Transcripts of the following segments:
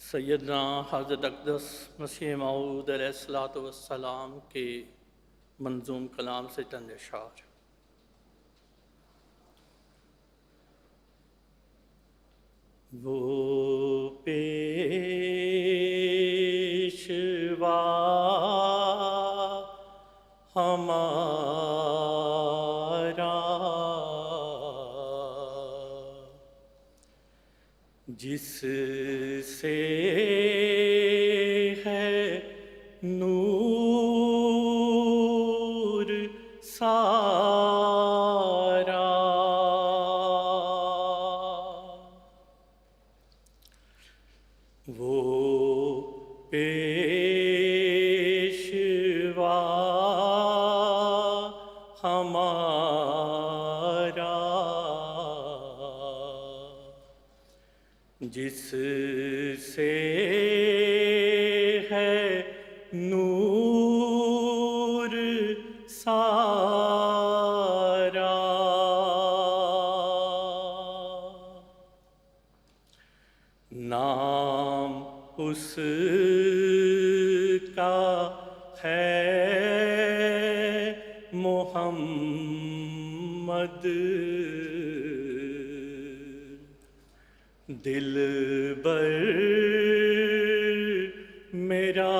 سیدنا حضرت اقدس مسیح موعود علیہ الصلوۃ والسلام کے منظوم کلام سے چند اشعار۔ وہ پیشوا ہمارا جس سے ہے نور سارا، وہ پیشوا ہمارا جس سے ہے نور سارا، نام اس کا ہے محمد، دلبر میرا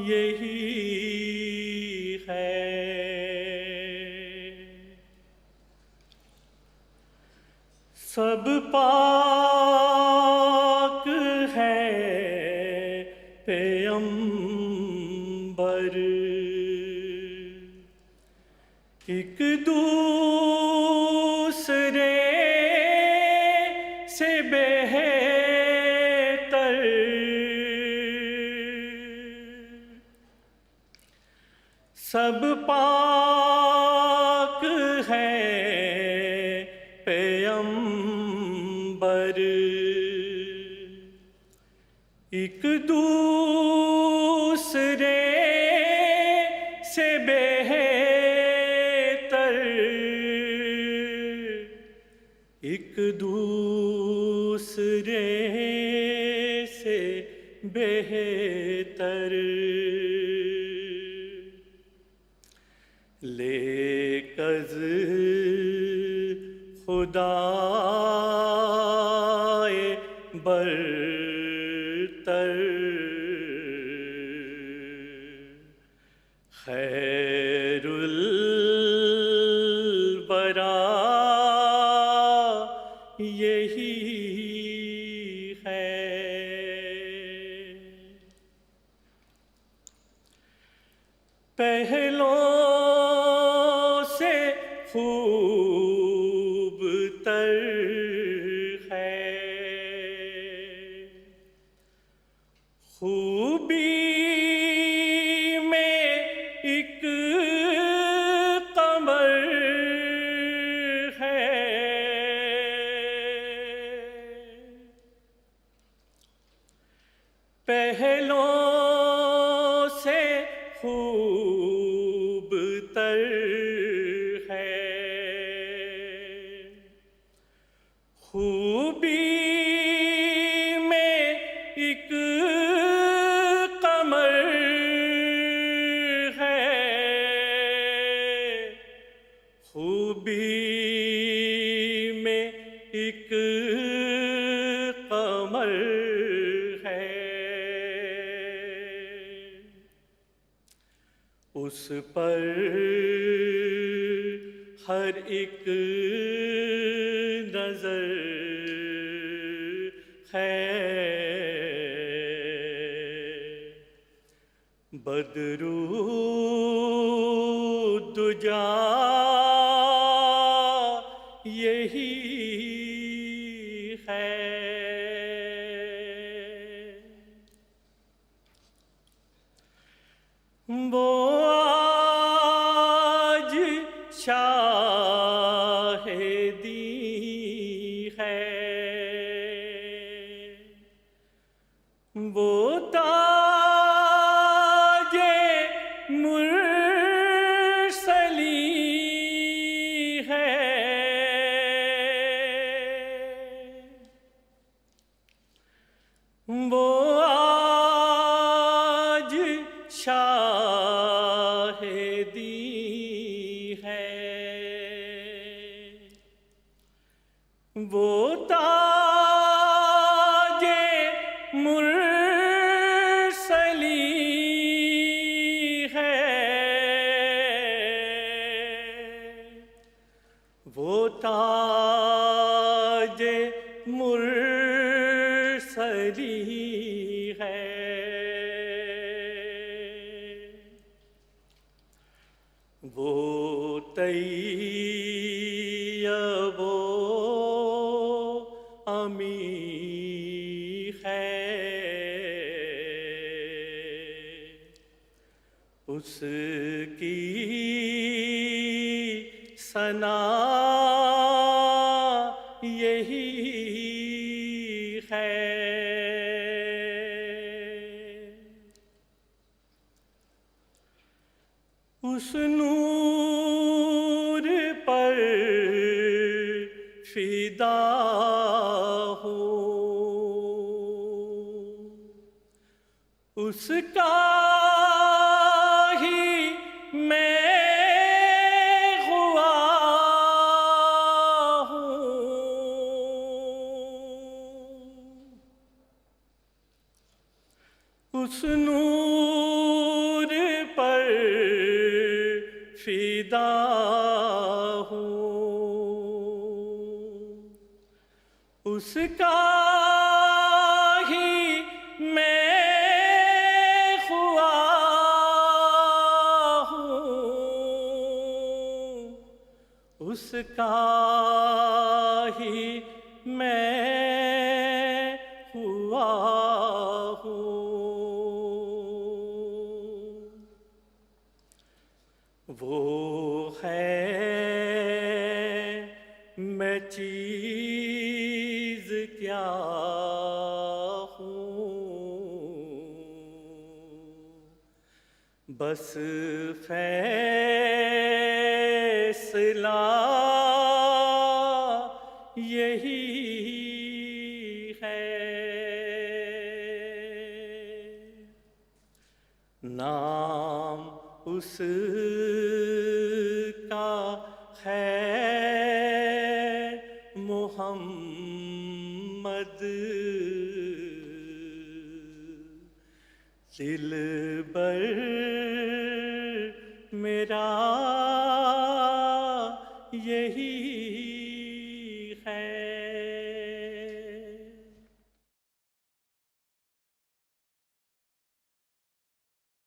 یہی ہے، سب پاک ہے پیغمبر، ایک دوسرے سے بہتر، سب پاک ہے پیغمبر، ایک دوسرے سے بہتر، ایک دوسرے سے بہتر، لیکز خدائے برتر، خیر الورا یہی ہے، پہلوں سے خوب تر ہے، خوبی میں ایک قمر ہے، پہلوں سے خوب تر ہے، خوبی میں ایک قمر ہے، خوبی میں ایک قمر ہے، اس پر ہر ایک نظر ہے، بدرو دجا یہی ہے، وہ آج شاہدی ہے، وہ تاج مرسلین وہ آج شاہدی ہے، وہ تاج مرسلی ہے، وہ تاج مرسلی ہے، وہ طیب و امی ہے، اس کی ثنا یہی ہے، اس نور پر فدا ہوں، اس کا ہی میں ہوا ہوں، اس نور پر فدا ہوں، اس کا ہی میں ہوا ہوں، اس کا ہی میں ہوا ہوں، وہ ہے میں چیز کیا ہوں، بس فیصلہ یہی ہے، نام اس کا ہے محمد، دل بر میرا